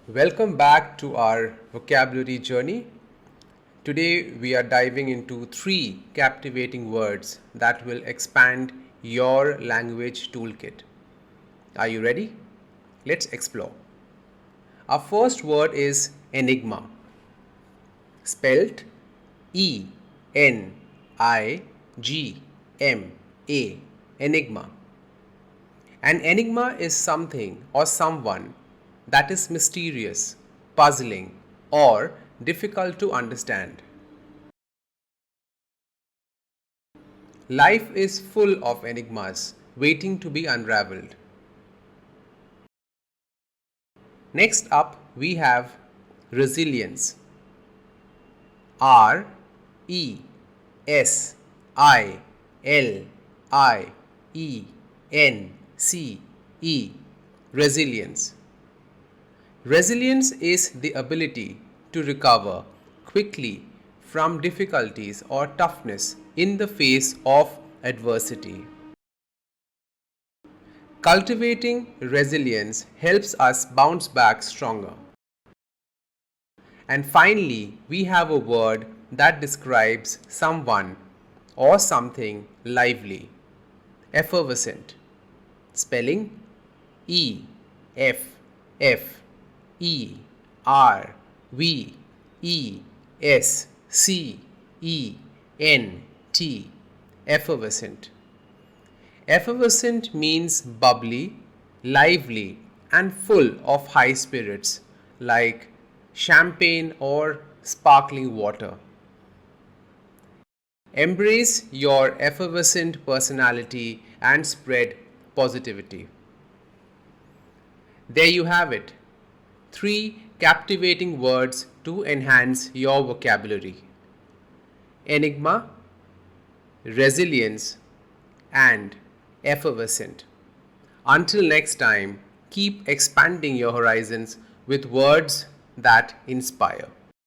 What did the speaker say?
Welcome back to our vocabulary journey. Today we are diving into three captivating words that will expand your language toolkit. Are you ready? Let's explore. Our first word is enigma, spelled E N I G M A, enigma. An enigma is something or someone that is mysterious, puzzling, or difficult to understand. Life is full of enigmas waiting to be unraveled. Next up, we have resilience. R E S I L I E N C E. Resilience. Resilience is the ability to recover quickly from difficulties or toughness in the face of adversity. Cultivating resilience helps us bounce back stronger. And finally, we have a word that describes someone or something lively. Effervescent. Spelling E F F E R V E S C E N T. Effervescent. Effervescent means bubbly, lively, and full of high spirits, like champagne or sparkling water. Embrace your effervescent personality and spread positivity. There you have it. Three captivating words to enhance your vocabulary: enigma, resilience, and effervescent. Until next time, keep expanding your horizons with words that inspire.